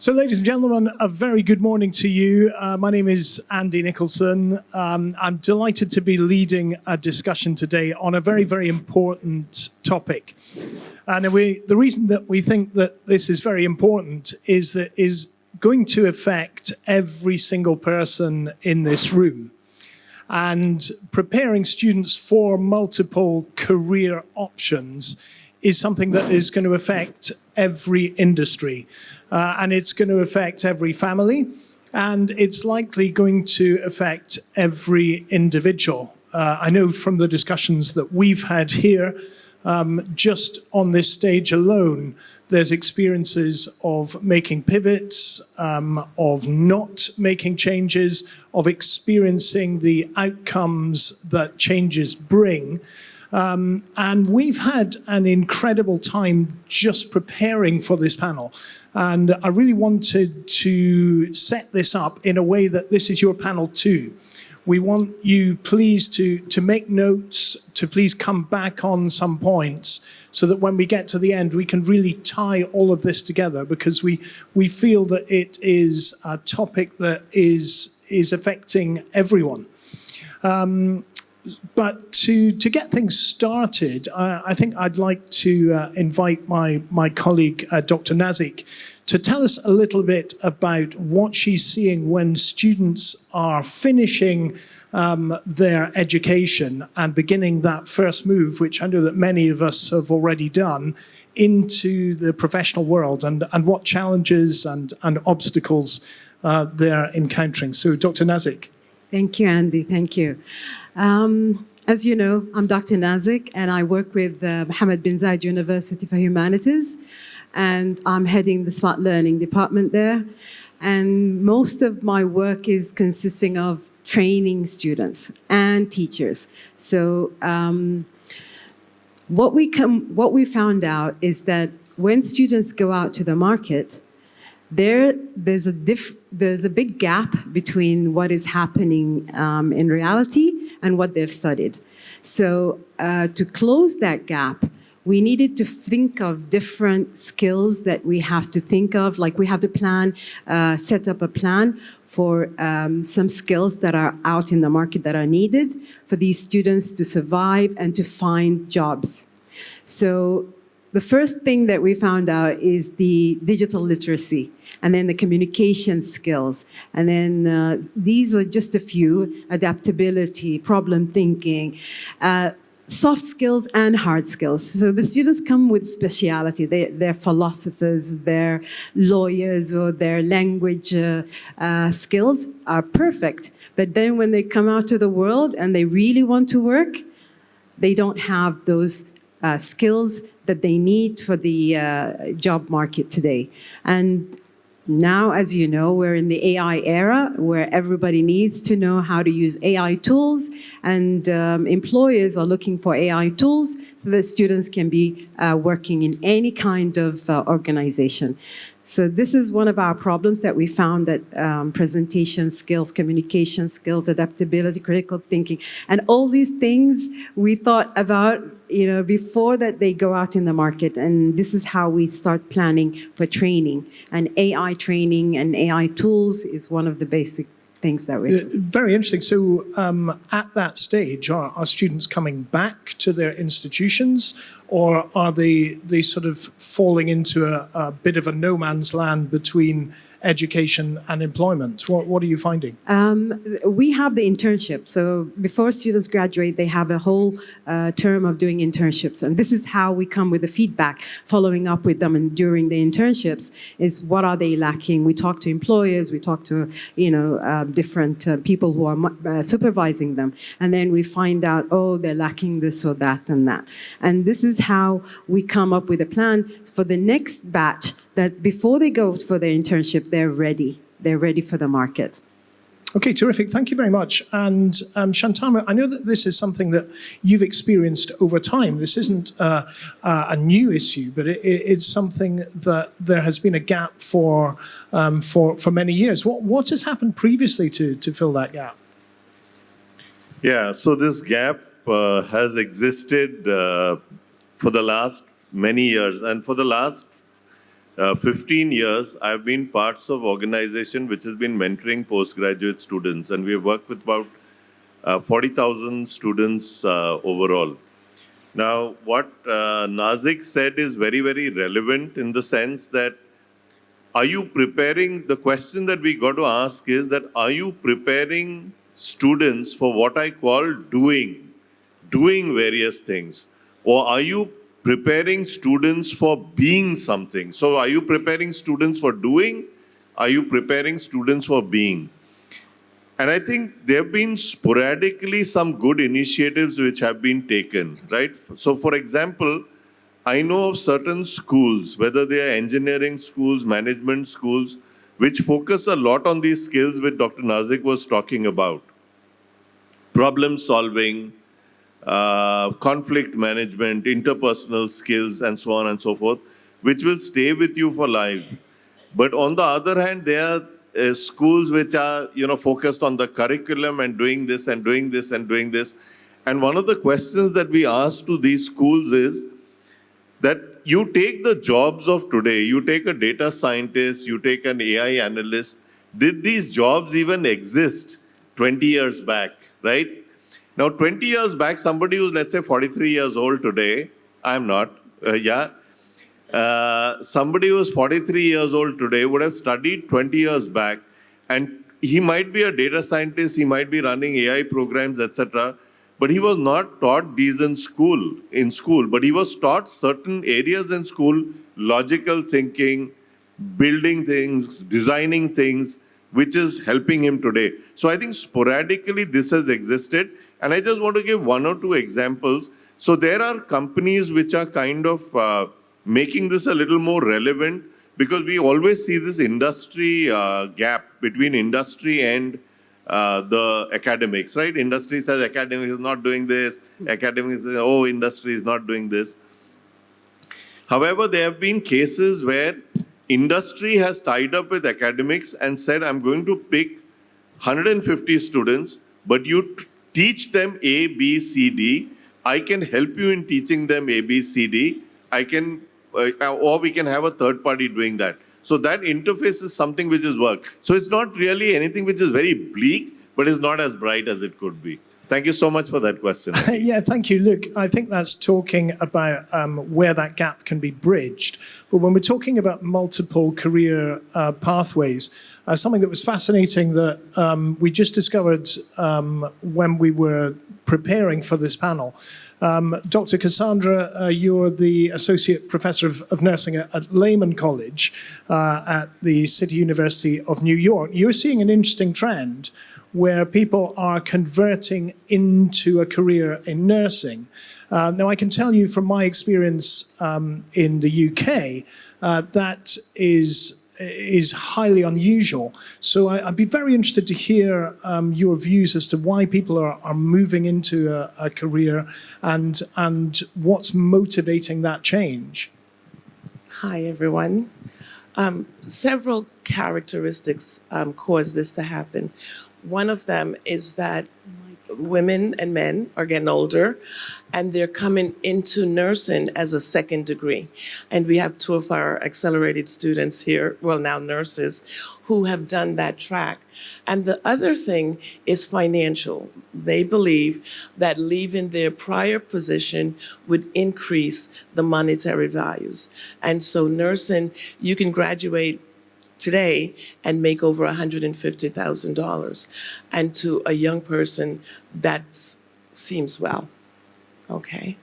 So, ladies and gentlemen, a very good morning to you. My name is Andy Nicholson. I'm delighted to be leading a discussion today on a very, very important topic. And the reason that we think that this is very important is that is going to affect every single person in this room. And preparing students for multiple career options is something that is going to affect every industry. And it's going to affect every family, and it's likely going to affect every individual. I know from the discussions that we've had here, just on this stage alone, there's experiences of making pivots, of not making changes, of experiencing the outcomes that changes bring. And we've had an incredible time just preparing for this panel. And I really wanted to set this up in a way that this is your panel too. We want you please to make notes, to please come back on some points so that when we get to the end, we can really tie all of this together, because we feel that it is a topic that is affecting everyone. But to get things started, I think I'd like to invite my colleague, Dr. Nazik, to tell us a little bit about what she's seeing when students are finishing their education and beginning that first move, which I know that many of us have already done, into the professional world, and what challenges and obstacles they're encountering. So, Dr. Nazik. Thank you, Andy. Thank you. As you know, I'm Dr. Nazik, and I work with Mohammed bin Zayed University for Humanities, and I'm heading the Smart Learning department there. And most of my work is consisting of training students and teachers. So what we found out is that when students go out to the market, there's a big gap between what is happening in reality and what they've studied. So to close that gap, we needed to think of different skills that we have to think of, like we have to set up a plan for some skills that are out in the market that are needed for these students to survive and to find jobs. So the first thing that we found out is the digital literacy, and then the communication skills. And then these are just a few: adaptability, problem thinking, soft skills and hard skills. So the students come with speciality. They're philosophers, they're lawyers, or their language skills are perfect. But then when they come out to the world and they really want to work, they don't have those skills that they need for the job market today. And now, as you know, we're in the AI era where everybody needs to know how to use AI tools, and employers are looking for AI tools so that students can be working in any kind of organization. So this is one of our problems that we found, that presentation skills, communication skills, adaptability, critical thinking, and all these things we thought about, before that they go out in the market. And this is how we start planning for training. And AI training and AI tools is one of the basic things that we do. Very interesting. So at that stage, are students coming back to their institutions, or are they sort of falling into a bit of a no man's land between education and employment? What are you finding? We have the internship. So before students graduate, they have a whole term of doing internships. And this is how we come with the feedback, following up with them. And during the internships is what are they lacking? We talk to employers, we talk to, different people who are supervising them. And then we find out, oh, they're lacking this or that and that. And this is how we come up with a plan for the next batch, that before they go for their internship, they're ready. They're ready for the market. Okay, terrific. Thank you very much. And Shantama, I know that this is something that you've experienced over time. This isn't a new issue, but it's something that there has been a gap for many years. What has happened previously to fill that gap? Yeah, so this gap has existed for the last many years, and for the last 15 years, I've been parts of organization which has been mentoring postgraduate students, and we have worked with about 40,000 students overall. Now, what Nazik said is very, very relevant in the sense that are you preparing, the question that we got to ask is that are you preparing students for what I call doing various things? Or are you preparing students for being something? So are you preparing students for doing? Are you preparing students for being? And I think there have been sporadically some good initiatives which have been taken, right? So for example, I know of certain schools, whether they are engineering schools, management schools, which focus a lot on these skills which Dr. Nazik was talking about. Problem solving, conflict management, interpersonal skills, and so on and so forth, which will stay with you for life. But on the other hand, there are schools which are, focused on the curriculum and doing this and doing this and doing this. And one of the questions that we ask to these schools is that you take the jobs of today, you take a data scientist, you take an AI analyst. Did these jobs even exist 20 years back, right? Now, 20 years back, somebody who's, let's say, 43 years old today, I'm not, somebody who's 43 years old today would have studied 20 years back, and he might be a data scientist, he might be running AI programs, etc., but he was not taught these in school, but he was taught certain areas in school, logical thinking, building things, designing things, which is helping him today. So I think sporadically this has existed. And I just want to give one or two examples. So there are companies which are kind of making this a little more relevant, because we always see this industry gap between industry and the academics, right? Industry says academics is not doing this. Academics say, oh, industry is not doing this. However, there have been cases where industry has tied up with academics and said, I'm going to pick 150 students, but you teach them A, B, C, D. I can help you in teaching them A, B, C, D. I can, or we can have a third party doing that. So that interface is something which is work. So it's not really anything which is very bleak, but it's not as bright as it could be. Thank you so much for that question. Yeah, thank you. Look, I think that's talking about where that gap can be bridged. But when we're talking about multiple career pathways, something that was fascinating that we just discovered when we were preparing for this panel. Dr. Cassandra, you're the Associate Professor of Nursing at Lehman College at the City University of New York. You're seeing an interesting trend where people are converting into a career in nursing. Now, I can tell you from my experience in the UK, that is highly unusual. So I'd be very interested to hear your views as to why people are moving into a career and what's motivating that change. Hi, everyone. Several characteristics cause this to happen. One of them is that women and men are getting older, and they're coming into nursing as a second degree. And we have two of our accelerated students here, well, now nurses, who have done that track. And the other thing is financial. They believe that leaving their prior position would increase the monetary values. And so nursing, you can graduate today and make over $150,000. And to a young person, that seems well. Okay.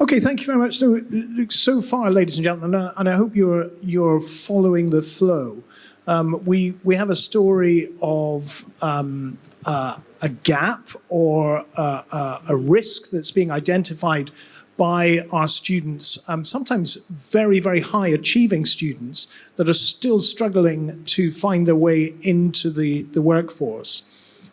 Okay, thank you very much. So, look, so far, ladies and gentlemen, and I hope you're following the flow. We have a story of a gap or a risk that's being identified by our students, sometimes very, very high achieving students that are still struggling to find their way into the workforce.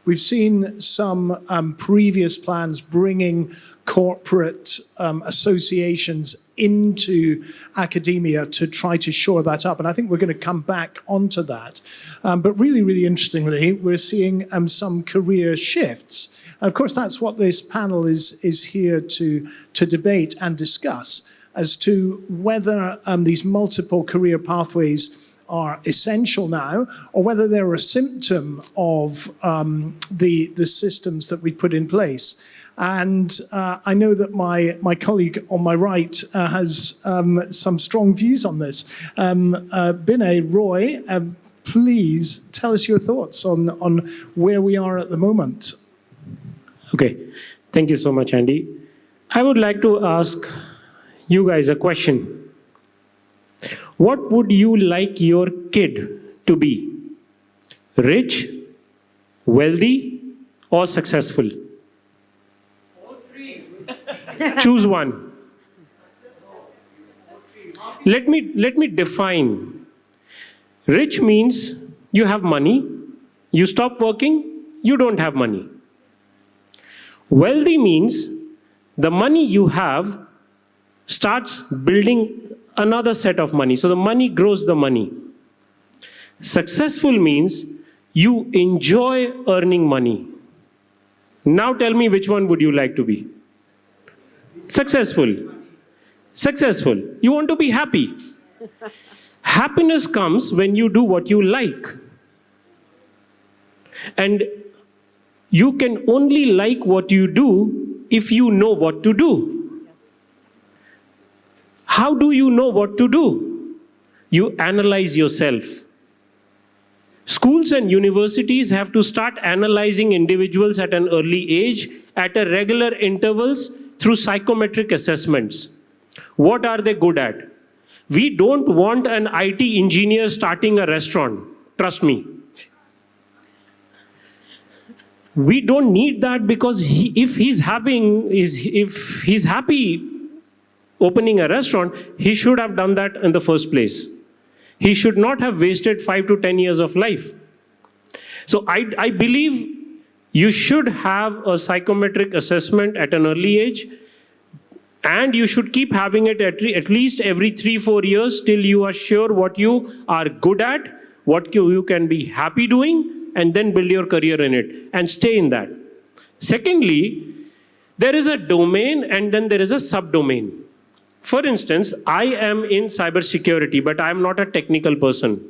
We've seen some previous plans bringing corporate associations into academia to try to shore that up. And I think we're going to come back onto that. But really, really interestingly, we're seeing some career shifts. And of course, that's what this panel is here to debate and discuss. as to whether these multiple career pathways are essential now, or whether they're a symptom of the systems that we put in place. And I know that my colleague on my right has some strong views on this. Binay, Roy, please tell us your thoughts on where we are at the moment. Okay, thank you so much, Andy. I would like to ask you guys a question. What would you like your kid to be? Rich, wealthy, or successful? All three. Choose one. Let me define. Rich means you have money, you stop working, you don't have money. Wealthy means the money you have starts building another set of money. So the money grows the money. Successful means you enjoy earning money. Now tell me, which one would you like to be? Successful. Successful. You want to be happy. Happiness comes when you do what you like. And you can only like what you do if you know what to do. How do you know what to do? You analyze yourself. Schools and universities have to start analyzing individuals at an early age, at a regular intervals, through psychometric assessments. What are they good at? We don't want an IT engineer starting a restaurant. Trust me. We don't need that, because if he's happy opening a restaurant, he should have done that in the first place. He should not have wasted 5 to 10 years of life. So I believe you should have a psychometric assessment at an early age, and you should keep having it at least every 3-4 years till you are sure what you are good at, what you can be happy doing, and then build your career in it and stay in that. Secondly, there is a domain and then there is a subdomain. For instance, I am in cybersecurity, but I'm not a technical person.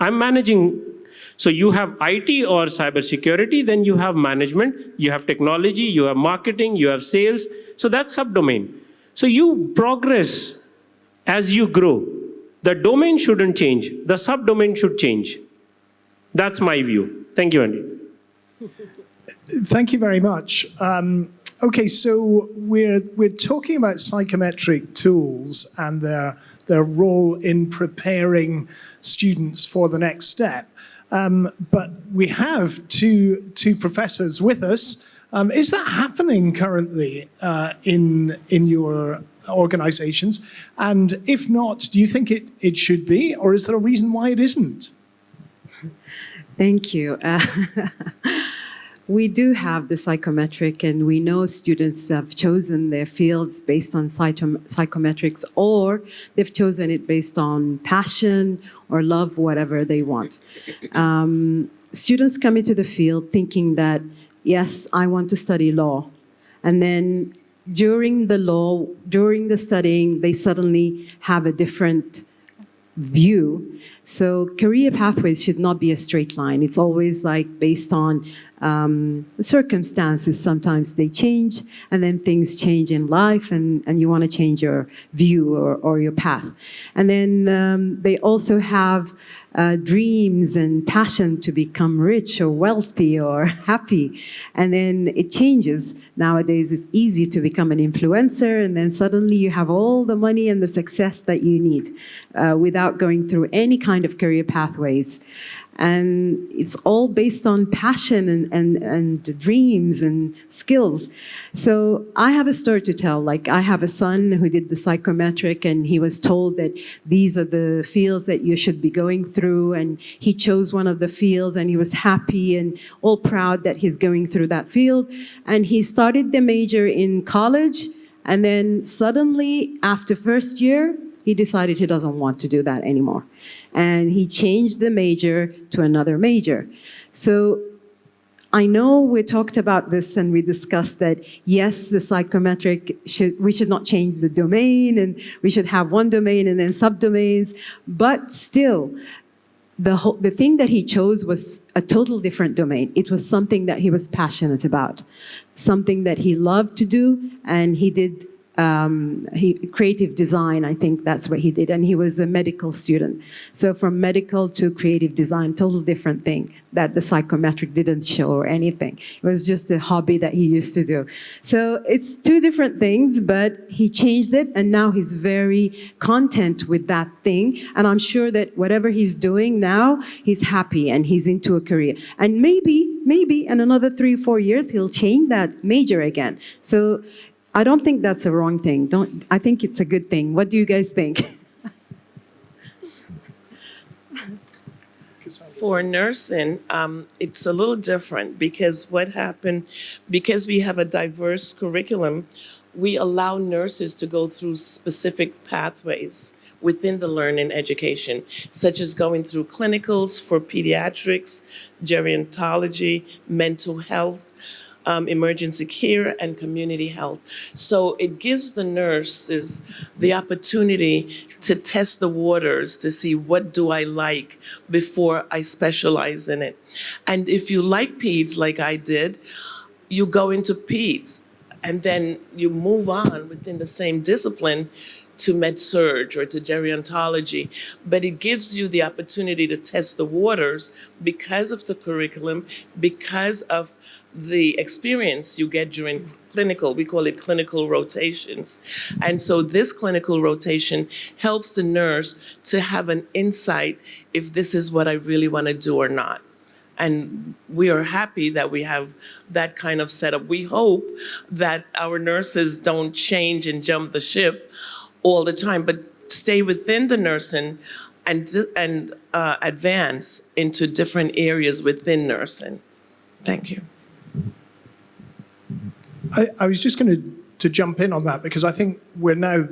I'm managing. So you have IT or cybersecurity, then you have management, you have technology, you have marketing, you have sales. So that's subdomain. So you progress as you grow. The domain shouldn't change. The subdomain should change. That's my view. Thank you, Andy. Thank you very much. Okay, so we're talking about psychometric tools and their role in preparing students for the next step. But we have two professors with us. Is that happening currently in your organizations? And if not, do you think it should be, or is there a reason why it isn't? Thank you. We do have the psychometric, and we know students have chosen their fields based on psychometrics, or they've chosen it based on passion or love, whatever they want. Students come into the field thinking that, yes, I want to study law. And then during the studying, they suddenly have a different view. So career pathways should not be a straight line. It's always like based on circumstances. Sometimes they change, and then things change in life, and you want to change your view or your path. And then they also have dreams and passion to become rich or wealthy or happy. And then it changes. Nowadays, it's easy to become an influencer, and then suddenly you have all the money and the success that you need without going through any kind of career pathways. And it's all based on passion and dreams and skills. So I have a story to tell. Like, I have a son who did the psychometric, and he was told that these are the fields that you should be going through. And he chose one of the fields, and he was happy and all proud that he's going through that field. And he started the major in college. And then suddenly, after first year, he decided he doesn't want to do that anymore. And he changed the major to another major. So I know we talked about this and we discussed that, yes, the psychometric, we should not change the domain and we should have one domain and then subdomains, but still, the thing that he chose was a total different domain. It was something that he was passionate about, something that he loved to do, and he did creative design, I think that's what he did, and he was a medical student. So from medical to creative design, total different thing that the psychometric didn't show or anything. It was just a hobby that he used to do. So it's two different things, but he changed it, and now he's very content with that thing. And I'm sure that whatever he's doing now, he's happy and he's into a career. And maybe in another 3-4 years, he'll change that major again. So I don't think that's a wrong thing. I think it's a good thing. What do you guys think? For nursing, it's a little different because what happened, because we have a diverse curriculum, we allow nurses to go through specific pathways within the learning education, such as going through clinicals for pediatrics, gerontology, mental health, emergency care, and community health. So it gives the nurses the opportunity to test the waters to see what do I like before I specialize in it. And if you like peds like I did, you go into peds and then you move on within the same discipline to med-surg or to gerontology, but it gives you the opportunity to test the waters because of the curriculum, because of the experience you get during clinical, we call it clinical rotations. And so this clinical rotation helps the nurse to have an insight if this is what I really want to do or not. And we are happy that we have that kind of setup. We hope that our nurses don't change and jump the ship all the time, but stay within the nursing and advance into different areas within nursing. Thank you. I was just going to jump in on that because I think we're now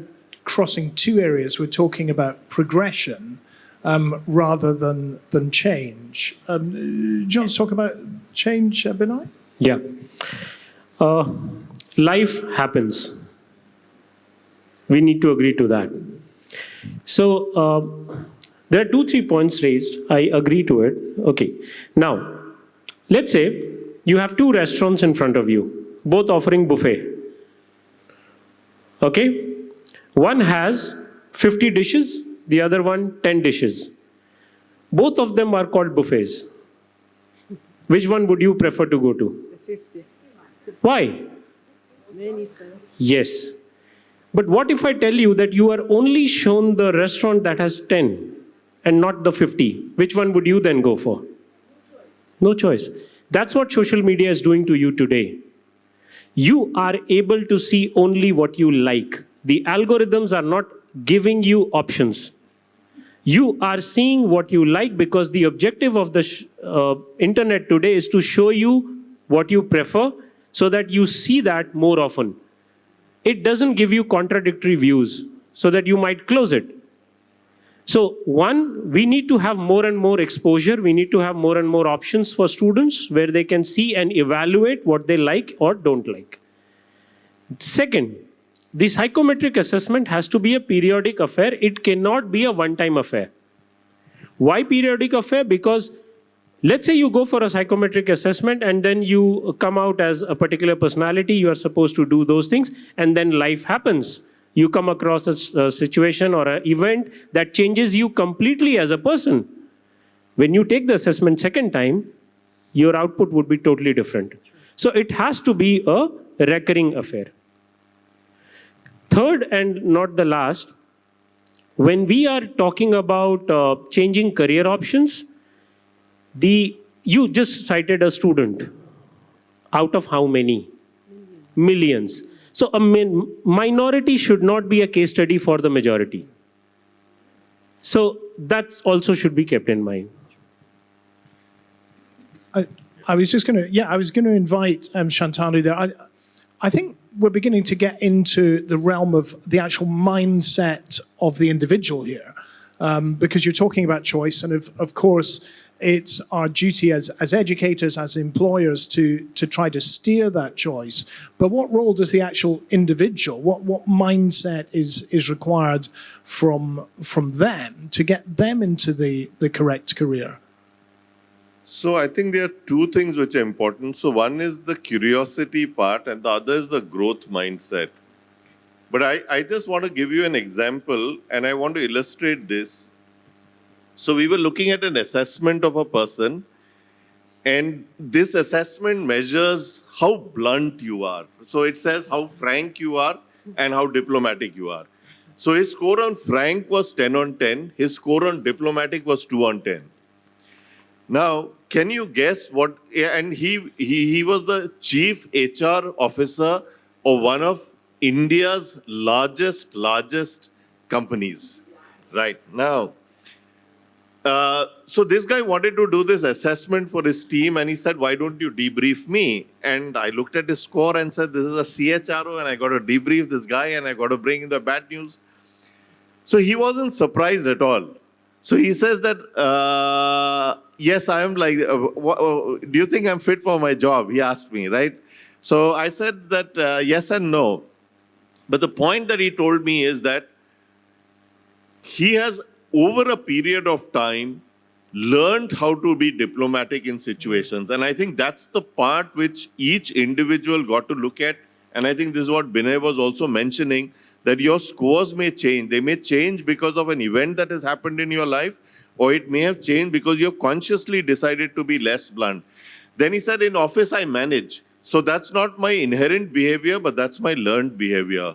crossing two areas. We're talking about progression rather than change. Do you want to talk about change, Binay? Yeah. Life happens. We need to agree to that. So there are 2-3 points raised. I agree to it. Okay. Now, let's say you have 2 restaurants in front of you, both offering buffet. Okay? One has 50 dishes, the other one 10 dishes. Both of them are called buffets. Which one would you prefer to go to? The 50. Why? Many serves. Yes. But what if I tell you that you are only shown the restaurant that has 10 and not the 50? Which one would you then go for? No choice. That's what social media is doing to you today. You are able to see only what you like. The algorithms are not giving you options. You are seeing what you like because the objective of the internet today is to show you what you prefer so that you see that more often. It doesn't give you contradictory views so that you might close it. So one, we need to have more and more exposure. We need to have more and more options for students where they can see and evaluate what they like or don't like. Second, the psychometric assessment has to be a periodic affair. It cannot be a one-time affair. Why periodic affair? Because let's say you go for a psychometric assessment and then you come out as a particular personality. You are supposed to do those things and then life happens. You come across a situation or an event that changes you completely as a person. When you take the assessment second time, your output would be totally different. So it has to be a recurring affair. Third and not the last, when we are talking about changing career options, you just cited a student. Out of how many? Millions. So a minority should not be a case study for the majority. So that also should be kept in mind. I was just going to, I was going to invite Shantanu there. I think we're beginning to get into the realm of the actual mindset of the individual here, because you're talking about choice, and of course, it's our duty as educators, as employers, to try to steer that choice. But what role does the actual individual, what mindset is required from them to get them into the correct career? So I think there are two things which are important. So one is the curiosity part and the other is the growth mindset. But I just want to give you an example and I want to illustrate this. So we were looking at an assessment of a person and this assessment measures how blunt you are. So it says how frank you are and how diplomatic you are. So his score on frank was 10 on 10. His score on diplomatic was 2 on 10. Now, can you guess what? And he was the chief HR officer of one of India's largest companies. Right now, so this guy wanted to do this assessment for his team, and he said, "Why don't you debrief me?" And I looked at his score and said, "This is a CHRO, and I got to debrief this guy, and I got to bring in the bad news." So he wasn't surprised at all. So he says that, yes, I am like, do you think I'm fit for my job? He asked me, right? So I said that yes and no. But the point that he told me is that he has, over a period of time, learned how to be diplomatic in situations. And I think that's the part which each individual got to look at. And I think this is what Binay was also mentioning, that your scores may change. They may change because of an event that has happened in your life, or it may have changed because you have consciously decided to be less blunt. Then he said, in office, I manage. So that's not my inherent behavior, but that's my learned behavior.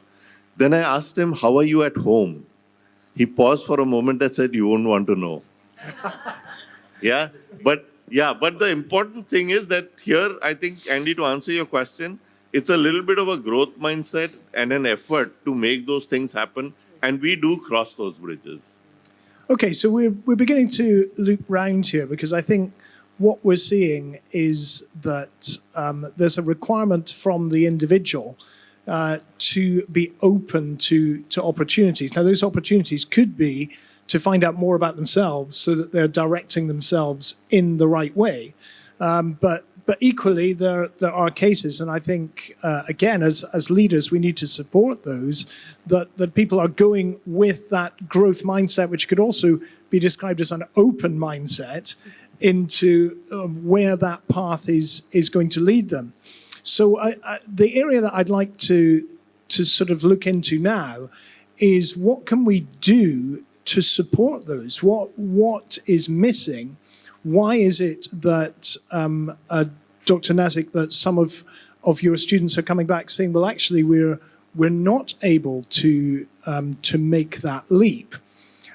Then I asked him, how are you at home? He paused for a moment and said, you won't want to know. But the important thing is that here, I think, Andy, to answer your question, it's a little bit of a growth mindset and an effort to make those things happen. And we do cross those bridges. Okay, so we're beginning to loop round here because I think what we're seeing is that there's a requirement from the individual to be open to opportunities. Now, those opportunities could be to find out more about themselves so that they're directing themselves in the right way. But equally, there are cases, and I think, again, as leaders, we need to support those, that people are going with that growth mindset, which could also be described as an open mindset, into where that path is going to lead them. So the area that I'd like to sort of look into now is what can we do to support those? What is missing? Why is it that, Dr. Nazik, that some of your students are coming back saying, well, actually, we're not able to make that leap?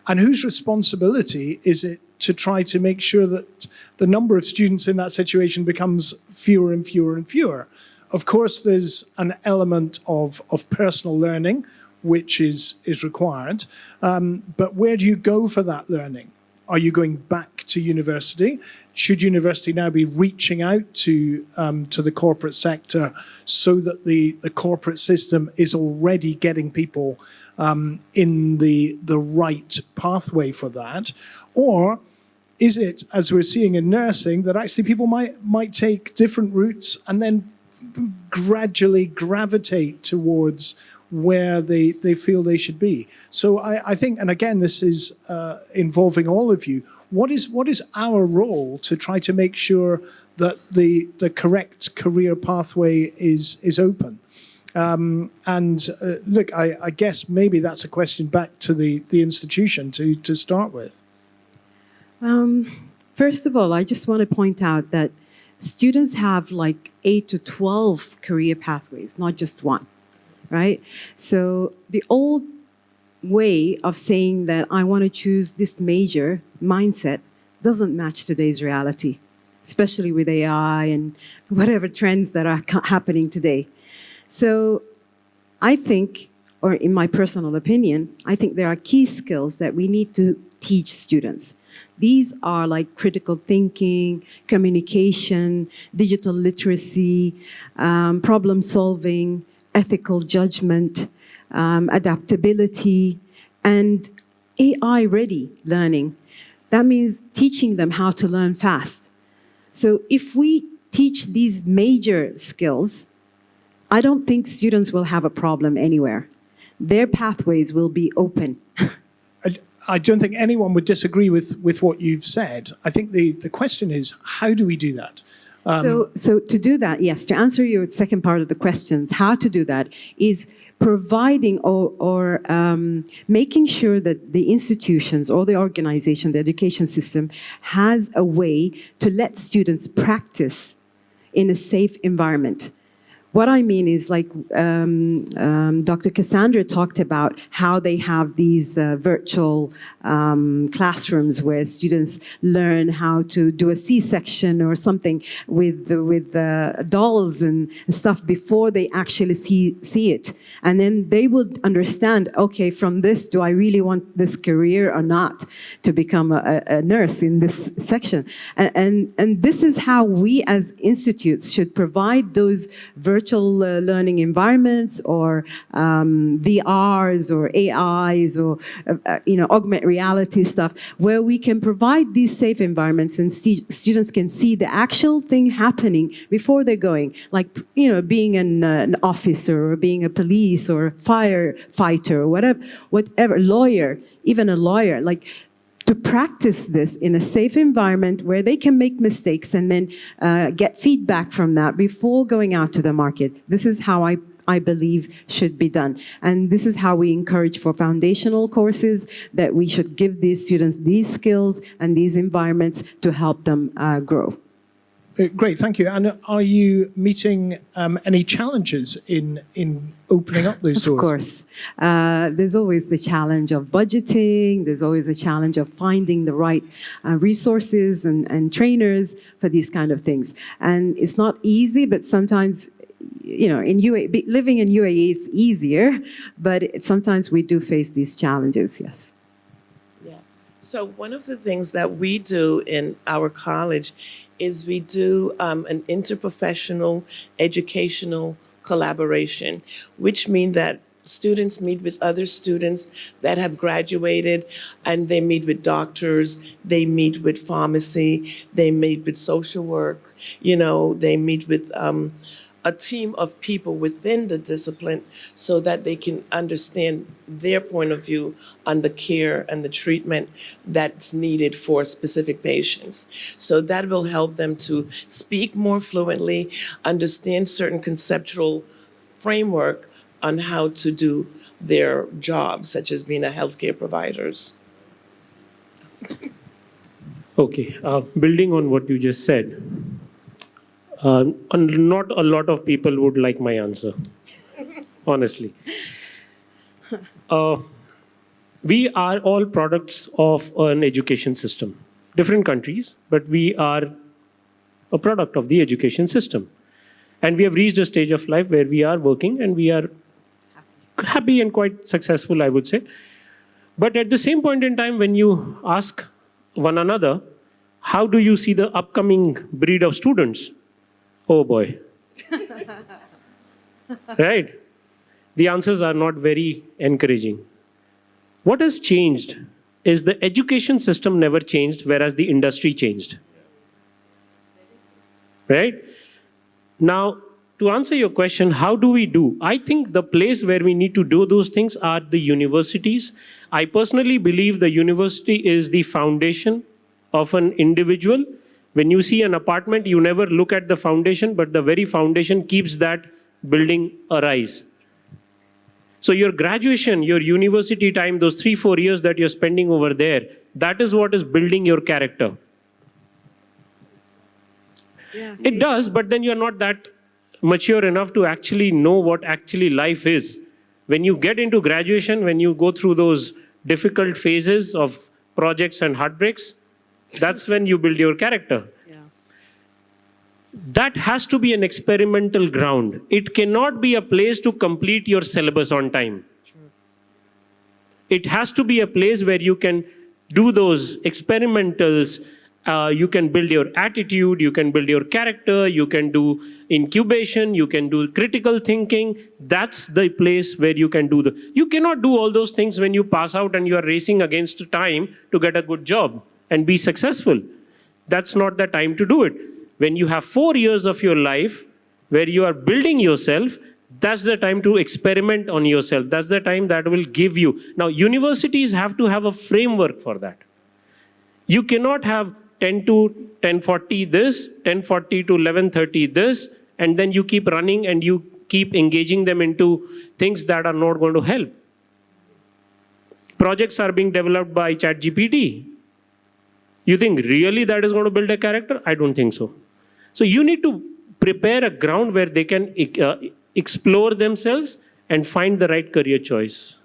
And whose responsibility is it to try to make sure that the number of students in that situation becomes fewer and fewer and fewer? Of course, there's an element of personal learning, which is required. But where do you go for that learning? Are you going back to university? Should university now be reaching out to the corporate sector so that the corporate system is already getting people in the right pathway for that? Or is it, as we're seeing in nursing, that actually people might take different routes and then gradually gravitate towards where they feel they should be? So I think, and again, this is involving all of you, what is our role to try to make sure that the correct career pathway is open? Look, I guess maybe that's a question back to the institution to start with. First of all, I just want to point out that students have like 8 to 12 career pathways, not just one, right? So the old way of saying that I want to choose this major mindset doesn't match today's reality, especially with AI and whatever trends that are happening today. So I think, or in my personal opinion, I think there are key skills that we need to teach students. These are like critical thinking, communication, digital literacy, problem solving, ethical judgment, adaptability, and AI-ready learning. That means teaching them how to learn fast. So if we teach these major skills, I don't think students will have a problem anywhere. Their pathways will be open. I don't think anyone would disagree with what you've said. I think the question is, how do we do that? So to do that, yes, to answer your second part of the questions, how to do that is providing or making sure that the institutions or the organization, the education system, has a way to let students practice in a safe environment. What I mean is, like Dr. Cassandra talked about, how they have these virtual classrooms where students learn how to do a C-section or something with dolls and stuff before they actually see it. And then they would understand, okay, from this, do I really want this career or not, to become a nurse in this section? And this is how we as institutes should provide those virtual learning environments, or VRs or AIs, or augmented reality stuff, where we can provide these safe environments and students can see the actual thing happening before they're going, like being an officer, or being a police or firefighter, or whatever lawyer, even a lawyer, like, to practice this in a safe environment where they can make mistakes and then get feedback from that before going out to the market. This is how I believe should be done. And this is how we encourage for foundational courses, that we should give these students these skills and these environments to help them grow. Great, thank you. And are you meeting any challenges in opening up those doors? Of course. There's always the challenge of budgeting. There's always a challenge of finding the right resources and trainers for these kind of things. And it's not easy, but sometimes, in UAE, living in UAE, it's easier, but sometimes we do face these challenges, yes. Yeah. So one of the things that we do in our college is we do an interprofessional educational collaboration, which means that students meet with other students that have graduated, and they meet with doctors, they meet with pharmacy, they meet with social work, they meet with a team of people within the discipline, so that they can understand their point of view on the care and the treatment that's needed for specific patients. So that will help them to speak more fluently, understand certain conceptual framework on how to do their jobs, such as being a healthcare providers. Okay, building on what you just said, not a lot of people would like my answer, honestly. We are all products of an education system. Different countries, but we are a product of the education system. And we have reached a stage of life where we are working and we are happy and quite successful, I would say. But at the same point in time, when you ask one another, how do you see the upcoming breed of students? Oh boy. Right? The answers are not very encouraging. What has changed is the education system never changed, whereas the industry changed. Right? Now, to answer your question, how do we do? I think the place where we need to do those things are the universities. I personally believe the university is the foundation of an individual. When you see an apartment, you never look at the foundation, but the very foundation keeps that building arise. So your graduation, your university time, those 3-4 years that you're spending over there, that is what is building your character. Yeah. It does, but then you're not that mature enough to actually know what actually life is. When you get into graduation, when you go through those difficult phases of projects and heartbreaks, that's when you build your character. Yeah. That has to be an experimental ground. It cannot be a place to complete your syllabus on time. Sure. It has to be a place where you can do those experimentals. You can build your attitude, you can build your character, you can do incubation, you can do critical thinking. That's the place where you can do you cannot do all those things when you pass out and you are racing against time to get a good job. and be successful. That's not the time to do it. When you have 4 years of your life where you are building yourself, that's the time to experiment on yourself. That's the time that will give you. Now, universities have to have a framework for that. You cannot have 10 to 10:40 this, 10:40 to 11:30 this, and then you keep running and you keep engaging them into things that are not going to help. Projects are being developed by ChatGPT. You think really that is going to build a character? I don't think so. So you need to prepare a ground where they can explore themselves and find the right career choice.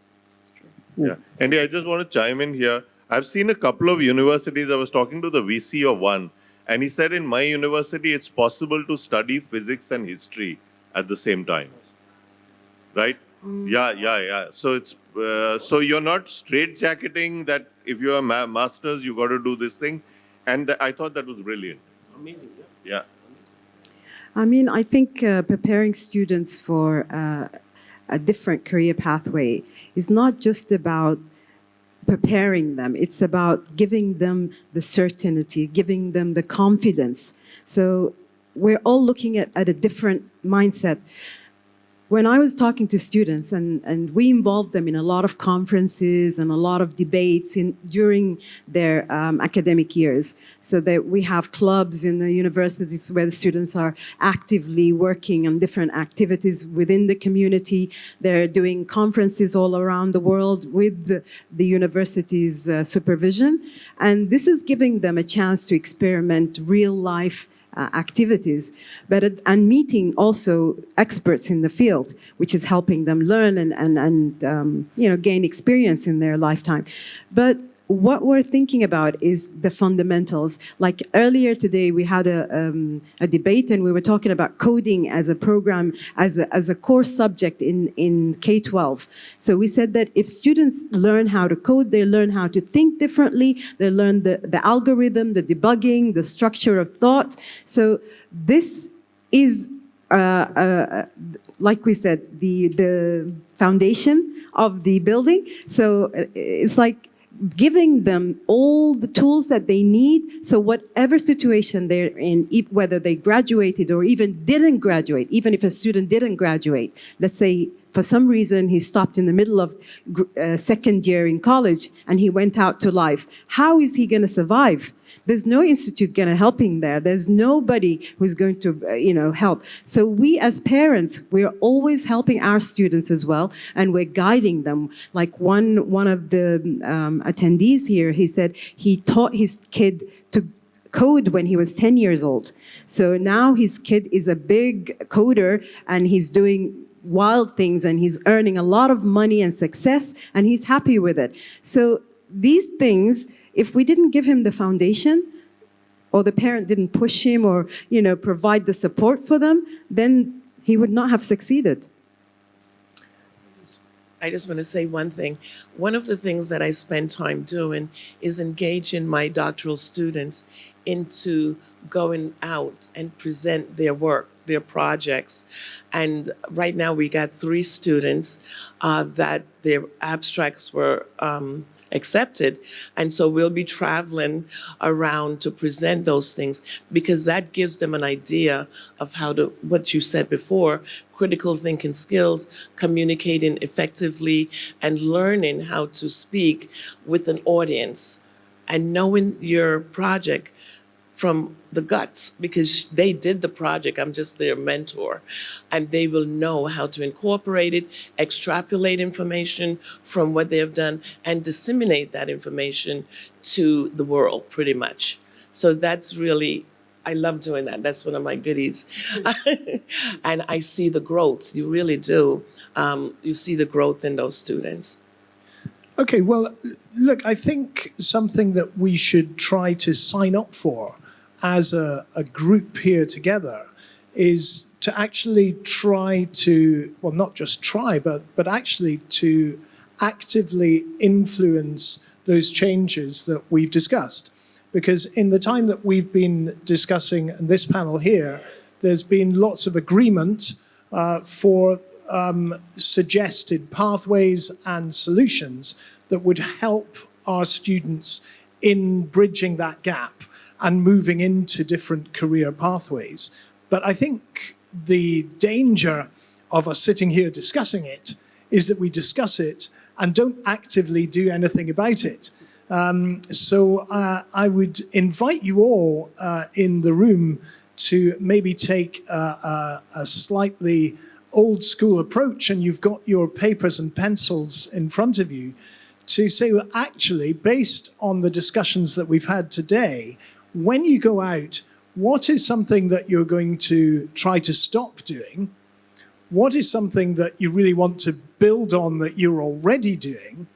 Yeah. Andy, I just want to chime in here. I've seen a couple of universities. I was talking to the VC of one, and he said in my university, it's possible to study physics and history at the same time. Right? Yeah. So it's so you're not straitjacketing that if you are masters, you got to do this thing. And I thought that was brilliant. Amazing. Yeah. I mean, I think preparing students for a different career pathway is not just about preparing them. It's about giving them the certainty, giving them the confidence. So we're all looking at a different mindset. When I was talking to students, and we involved them in a lot of conferences and a lot of debates during their academic years, so that we have clubs in the universities where the students are actively working on different activities within the community. They're doing conferences all around the world with the university's supervision. And this is giving them a chance to experiment real life activities, and meeting also experts in the field, which is helping them learn and gain experience in their lifetime. But what we're thinking about is the fundamentals. Like earlier today, we had a debate, and we were talking about coding as a program, as a core subject in K-12. So we said that if students learn how to code, they learn how to think differently, they learn the algorithm, the debugging, the structure of thought. So this is, like we said, the foundation of the building. So it's like giving them all the tools that they need, so whatever situation they're in, whether they graduated or even didn't graduate, even if a student didn't graduate, let's say for some reason he stopped in the middle of second year in college and he went out to life, how is he going to survive? There's no institute going to help him there. There's nobody who's going to, help. So we as parents, we're always helping our students as well, and we're guiding them. Like one of the attendees here, he said he taught his kid to code when he was 10 years old. So now his kid is a big coder, and he's doing wild things, and he's earning a lot of money and success, and he's happy with it. So these things, if we didn't give him the foundation, or the parent didn't push him or, provide the support for them, then he would not have succeeded. I just want to say one thing. One of the things that I spend time doing is engaging my doctoral students into going out and present their work, their projects. And right now we got 3 students that their abstracts were accepted. And so we'll be traveling around to present those things, because that gives them an idea of how to, what you said before, critical thinking skills, communicating effectively, and learning how to speak with an audience, and knowing your project from the guts, because they did the project. I'm just their mentor, and they will know how to incorporate it, extrapolate information from what they have done, and disseminate that information to the world, pretty much. So that's really, I love doing that. That's one of my goodies. And I see the growth. You really do. You see the growth in those students. Okay, well, look, I think something that we should try to sign up for as a group here together is to actually try to, well, not just try, but actually to actively influence those changes that we've discussed. Because in the time that we've been discussing in this panel here, there's been lots of agreement for suggested pathways and solutions that would help our students in bridging that gap and moving into different career pathways. But I think the danger of us sitting here discussing it is that we discuss it and don't actively do anything about it. So I would invite you all in the room to maybe take a slightly old school approach, and you've got your papers and pencils in front of you, to say, well, actually, based on the discussions that we've had today, when you go out, what is something that you're going to try to stop doing? What is something that you really want to build on that you're already doing?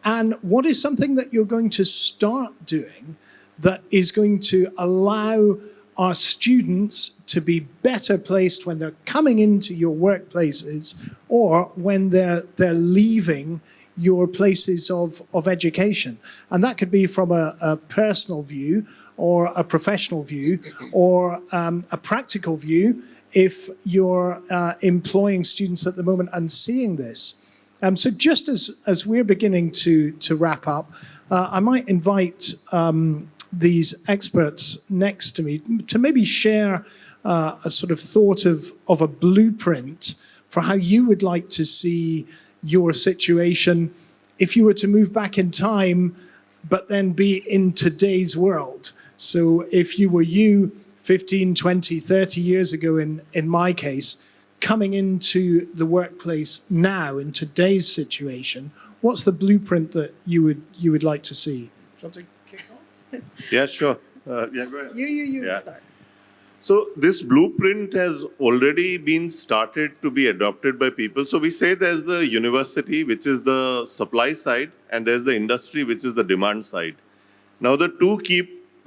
And what is something that you're going to start doing that is going to allow our students to be better placed when they're coming into your workplaces or when they're leaving your places of education? And that could be from a personal view or a professional view or a practical view if you're employing students at the moment and seeing this. So just as we're beginning to wrap up, I might invite these experts next to me to maybe share a sort of thought of a blueprint for how you would like to see your situation if you were to move back in time, but then be in today's world. So if you were 15, 20, 30 years ago, in my case, coming into the workplace now in today's situation, what's the blueprint that you would like to see? Do you want to kick off? Yeah, sure. Yeah, go ahead. You Yeah. start. So this blueprint has already been started to be adopted by people. So we say there's the university, which is the supply side, and there's the industry, which is the demand side. Now the two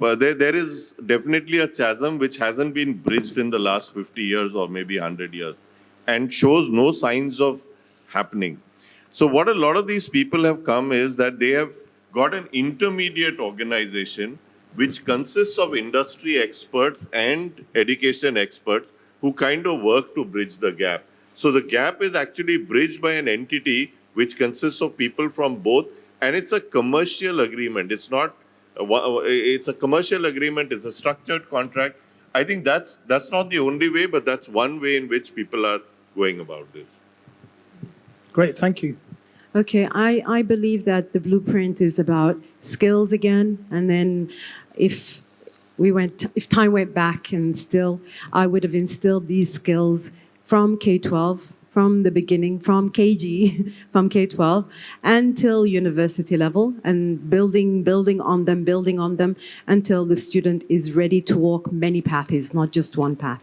there is definitely a chasm which hasn't been bridged in the last 50 years or maybe 100 years and shows no signs of happening. So what a lot of these people have come is that they have got an intermediate organization which consists of industry experts and education experts who kind of work to bridge the gap. So the gap is actually bridged by an entity which consists of people from both, and it's a commercial agreement. It's a commercial agreement. It's a structured contract. I think that's not the only way, but that's one way in which people are going about this. Great, thank you. Okay, I believe that the blueprint is about skills again, and then if time went back and still, I would have instilled these skills from K-12, from the beginning, from KG, from K-12, until university level, and building on them until the student is ready to walk many paths, not just one path.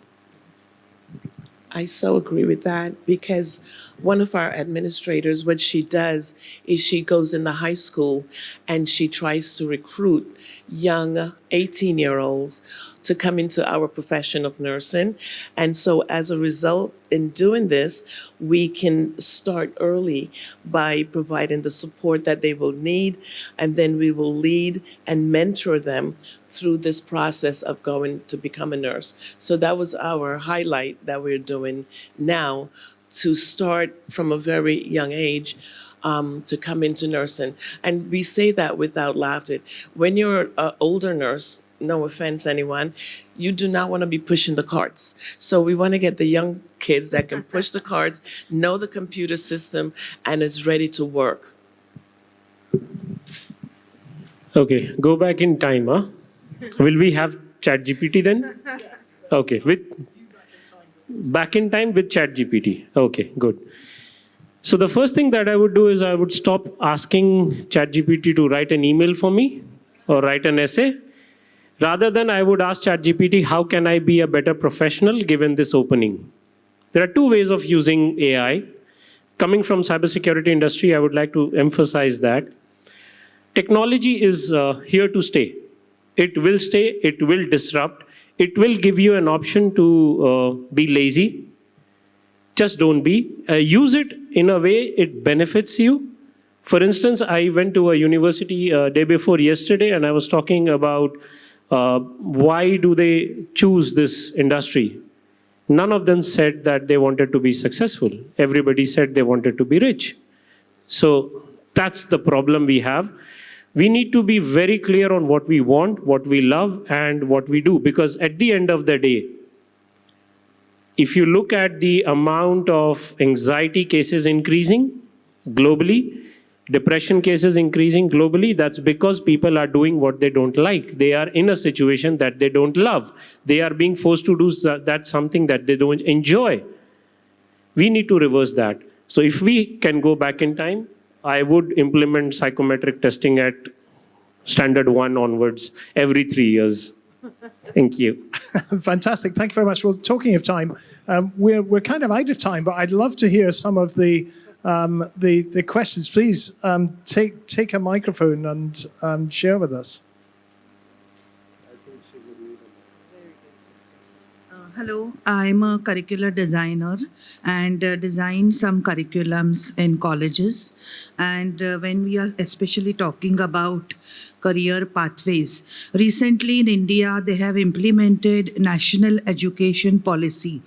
I so agree with that, because one of our administrators, what she does is she goes in the high school and she tries to recruit young 18-year-olds to come into our profession of nursing. And so as a result, in doing this, we can start early by providing the support that they will need, and then we will lead and mentor them through this process of going to become a nurse. So that was our highlight that we're doing now, to start from a very young age to come into nursing. And we say that without laughter. When you're an older nurse, no offense anyone, you do not want to be pushing the carts. So we want to get the young kids that can push the carts, know the computer system, and is ready to work. Okay, go back in time, huh? Will we have ChatGPT then? Okay, back in time with ChatGPT. Okay, good. So the first thing that I would do is I would stop asking ChatGPT to write an email for me or write an essay. Rather than I would ask ChatGPT, how can I be a better professional given this opening? There are two ways of using AI. Coming from cybersecurity industry, I would like to emphasize that technology is here to stay. It will stay, it will disrupt, it will give you an option to be lazy. Just don't be. Use it in a way it benefits you. For instance, I went to a university day before yesterday and I was talking about why do they choose this industry. None of them said that they wanted to be successful. Everybody said they wanted to be rich. So that's the problem we have. We need to be very clear on what we want, what we love, and what we do. Because at the end of the day, if you look at the amount of anxiety cases increasing globally, depression cases increasing globally, that's because people are doing what they don't like. They are in a situation that they don't love. They are being forced to do that something that they don't enjoy. We need to reverse that. So if we can go back in time, I would implement psychometric testing at standard 1 onwards every 3 years. Thank you. Fantastic. Thank you very much. Well, talking of time, we're kind of out of time, but I'd love to hear some of the questions. Please take a microphone and share with us. Hello, I'm a curricular designer and design some curriculums in colleges. And when we are especially talking about career pathways, recently in India, they have implemented national education policy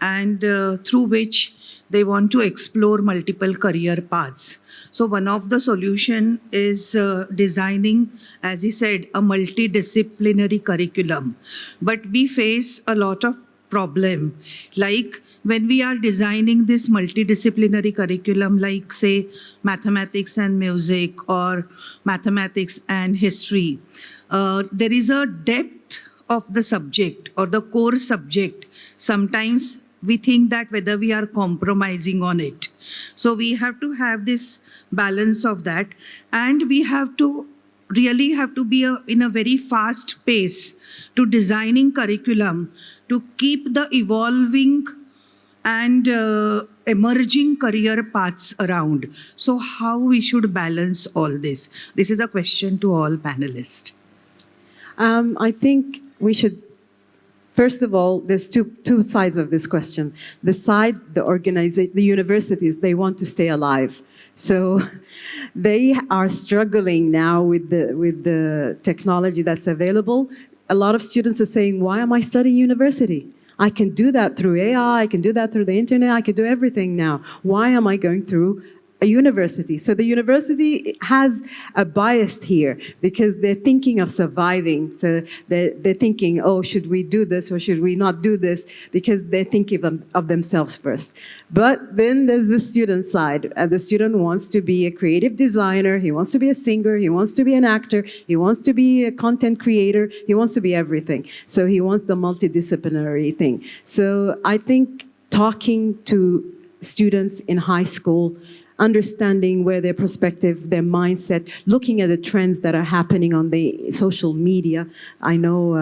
and through which they want to explore multiple career paths. So one of the solution is designing, as he said, a multidisciplinary curriculum. But we face a lot of problem. Like when we are designing this multidisciplinary curriculum, like say mathematics and music or mathematics and history, there is a depth of the subject or the core subject. Sometimes we think that whether we are compromising on it. So we have to have this balance of that, and we have to really have to be in a very fast pace to designing curriculum to keep the evolving and emerging career paths around. So how we should balance all this? This is a question to all panelists. I think we should, first of all, there's two sides of this question. The side, the universities, they want to stay alive. So they are struggling now with the technology that's available. A lot of students are saying, why am I studying university? I can do that through AI, I can do that through the internet, I can do everything now. Why am I going through a university? So the university has a bias here because they're thinking of surviving. So they're thinking, oh, should we do this or should we not do this? Because they're thinking of themselves first. But then there's the student side. The student wants to be a creative designer, he wants to be a singer, he wants to be an actor, he wants to be a content creator, he wants to be everything. So he wants the multidisciplinary thing. So I think talking to students in high school, understanding where their perspective, their mindset, looking at the trends that are happening on the social media. I know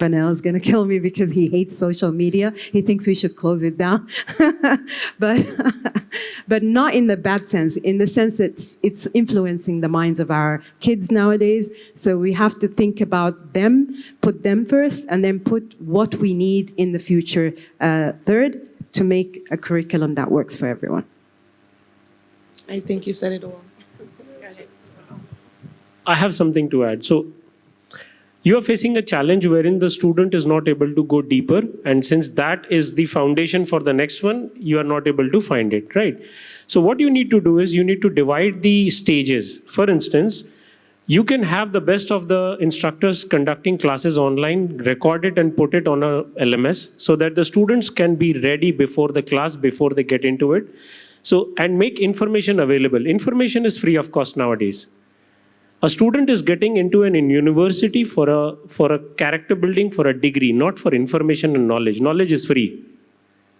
Banel is going to kill me because he hates social media. He thinks we should close it down. but not in the bad sense, in the sense that it's influencing the minds of our kids nowadays. So we have to think about them, put them first, and then put what we need in the future third to make a curriculum that works for everyone. I think you said it all. I have something to add. So you are facing a challenge wherein the student is not able to go deeper. And since that is the foundation for the next one, you are not able to find it, right? So what you need to do is you need to divide the stages. For instance, you can have the best of the instructors conducting classes online, record it and put it on a LMS so that the students can be ready before the class, before they get into it. So, and make information available. Information is free of cost nowadays. A student is getting into an university for a character building, for a degree, not for information and knowledge. Knowledge is free.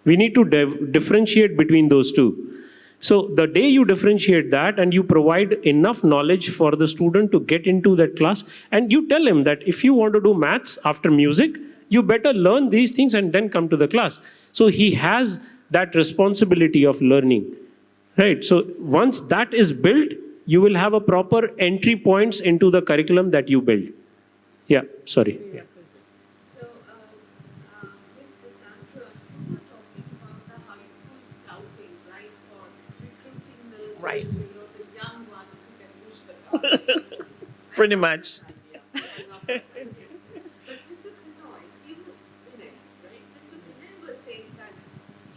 We need to differentiate between those two. So the day you differentiate that and you provide enough knowledge for the student to get into that class, and you tell him that if you want to do maths after music, you better learn these things and then come to the class. So he has that responsibility of learning, right? So once that is built, you will have a proper entry points into the curriculum that you build. Yeah, sorry. Yeah. So, Ms. Cassandra, you were talking about the high school scouting, right, for recruiting nurses, Right. the young ones who can push the car. Pretty much. But Mr. Pinoy, right? Mr. Pinoy was saying that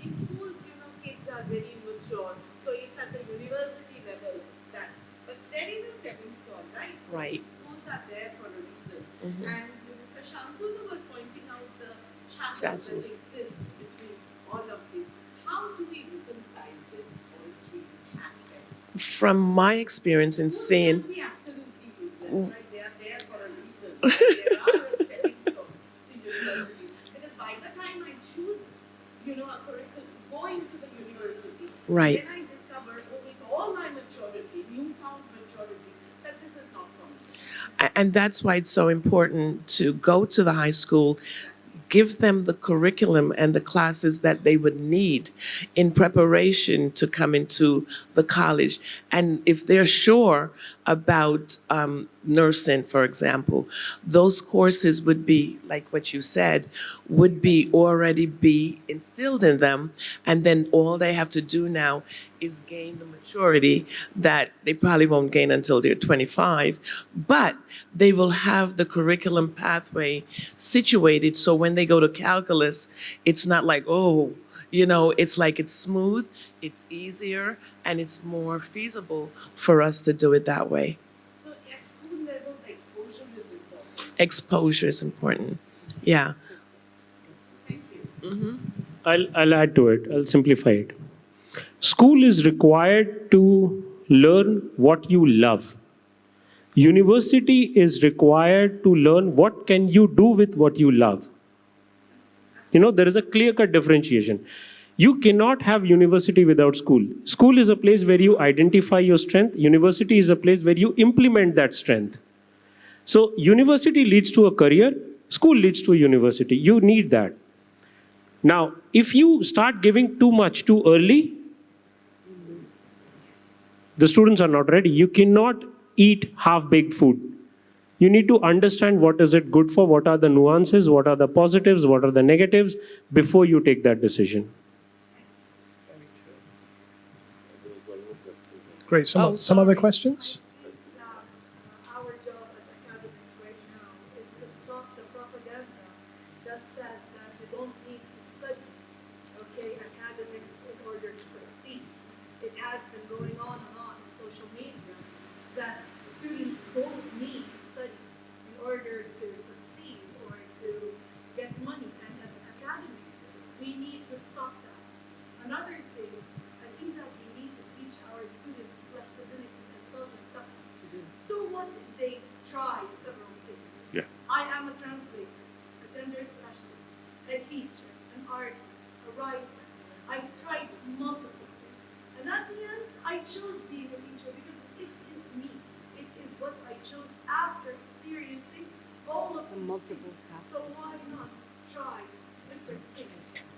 in schools, kids are very mature, so it's at the university level that. But there is a stepping stone, right? Right. Schools are there for a reason. And Mr. Shantunu was pointing out the chasm that Chasms. exists between all of these. How do we reconcile this, all three aspects? From my experience in Schools seeing, can't be absolutely useless, right? They are there for a reason. They are a stepping stone to university. Because by the time I choose, a curriculum, going to the university, Right. then I discover, with all my maturity, newfound maturity, that this is not for me. and that's why it's so important to go to the high school, give them the curriculum and the classes that they would need in preparation to come into the college. And if they're sure about nursing, for example, those courses would be, like what you said, would be already be instilled in them. And then all they have to do now is gain the maturity that they probably won't gain until they're 25, but they will have the curriculum pathway situated so when they go to calculus, it's not like, oh, it's like it's smooth, it's easier, and it's more feasible for us to do it that way. So at school level, the exposure is important. Exposure is important. Yeah. Thank you. I'll add to it. I'll simplify it. School is required to learn what you love. University is required to learn what can you do with what you love. There is a clear-cut differentiation. You cannot have university without school. School is a place where you identify your strength. University is a place where you implement that strength. So university leads to a career. School leads to a university. You need that. Now, if you start giving too much too early, the students are not ready. You cannot eat half-baked food. You need to understand what is it good for, what are the nuances, what are the positives, what are the negatives, before you take that decision. Great. Some other questions? Our job as academics right now is to stop the propaganda that says that you don't need to study, academics in order to succeed. It has been going on and on in social media that students don't need to study in order to succeed or to get money. And as academics, we need to stop that. Another thing, I think that we need to teach our students flexibility and self-acceptance. So what if they try several things? Yeah. I am a translator, a gender specialist, a teacher, an artist, a writer. I've tried multiple things. And at the end, I chose being a teacher because it is me. It is what I chose after experiencing all of these multiple things. So why not try different things?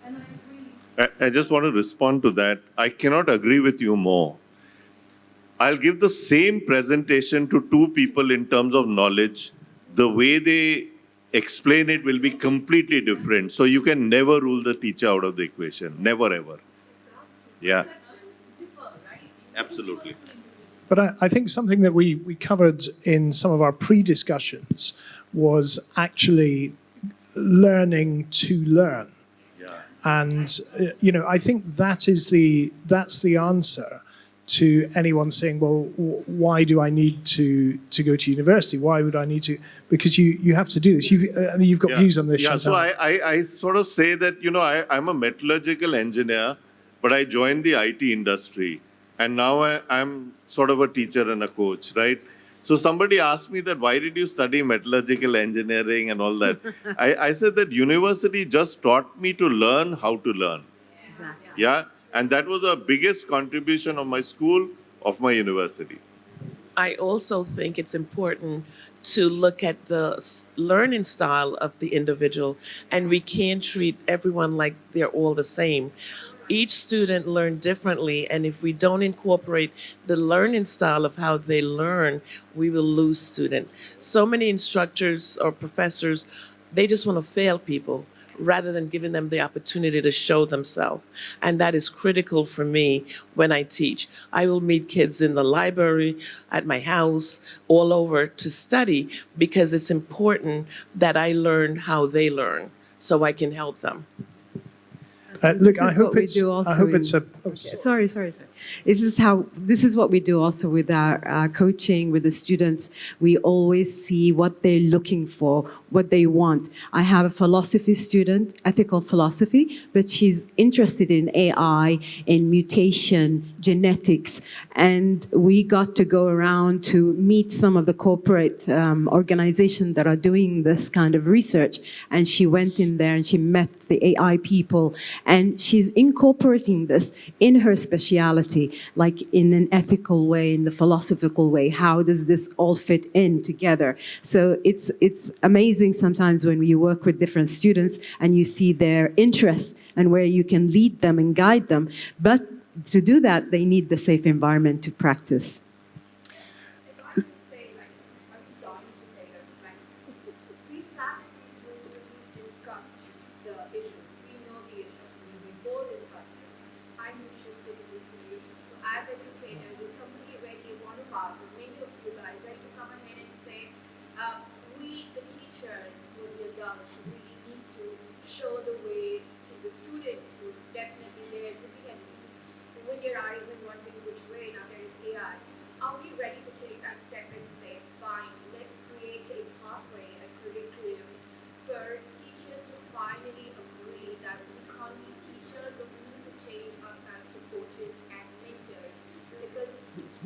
And I agree. I just want to respond to that. I cannot agree with you more. I'll give the same presentation to two people in terms of knowledge. The way they explain it will be completely different. So you can never rule the teacher out of the equation. Never, ever. Yeah, Perceptions differ, right? absolutely. But I think something that we covered in some of our pre-discussions was actually learning to learn. Yeah. And I think that's the answer to anyone saying, well, why do I need to go to university? Why would I need to? Because you have to do this. You've got views on this. Yeah, so Chantal. I sort of say that, I'm a metallurgical engineer, but I joined the IT industry. And now I'm sort of a teacher and a coach, right? So somebody asked me that, why did you study metallurgical engineering and all that? I said that university just taught me to learn how to learn. Exactly. Yeah. And that was the biggest contribution of my school, of my university. I also think it's important to look at the learning style of the individual, and we can't treat everyone like they're all the same. Each student learns differently, and if we don't incorporate the learning style of how they learn, we will lose students. So many instructors or professors, they just want to fail people rather than giving them the opportunity to show themselves. And that is critical for me when I teach. I will meet kids in the library, at my house, all over to study because it's important that I learn how they learn so I can help them. Look, This I is hope what we it's. do also I hope in- it's a. Sorry. This is what we do also with our coaching with the students. We always see what they're looking for, what they want. I have a philosophy student, ethical philosophy, but she's interested in AI, in mutation, genetics, and we got to go around to meet some of the corporate organizations that are doing this kind of research. And she went in there and she met the AI people, and she's incorporating this in her speciality, like in an ethical way, in the philosophical way. How does this all fit in together? So it's amazing sometimes when you work with different students and you see their interests and where you can lead them and guide them. But to do that, they need the safe environment to practice. If I could say, like, I'm dying to say this, like, we sat in these rooms and we discussed the issue. We know the issue. We both discussed it. I'm interested in the solution. So as educators, is somebody ready, one of us, or maybe of you guys, ready to come ahead and say, we, the teachers, who are the adults, really need to show the way to the students who definitely they're looking at with your eyes and wondering which way now there is AI. Are we ready to take that step and say, fine, let's create a pathway, a curriculum for teachers to finally agree that we can't be teachers, but we need to change our stance to coaches and mentors, because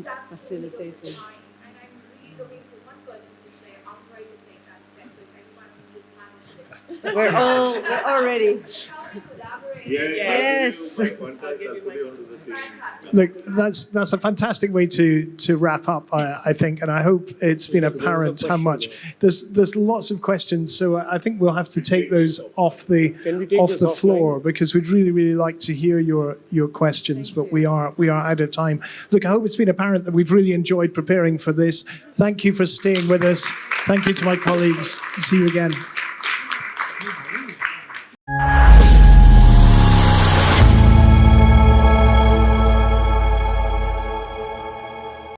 that's the need of the Facilitators. time. And I'm really looking for one person to say, I'm ready to take that step. Does anyone need panelists? We're all ready. How we collaborate. Yes. Look, that's a fantastic way to wrap up, I think, and I hope it's been apparent how much there's lots of questions. So I think we'll have to take those off the Can we take this floor, because we'd really like to hear your questions, but we are out of time. Look, I hope it's been apparent that we've really enjoyed preparing for this. Thank you for staying with us. Thank you to my colleagues. See you again.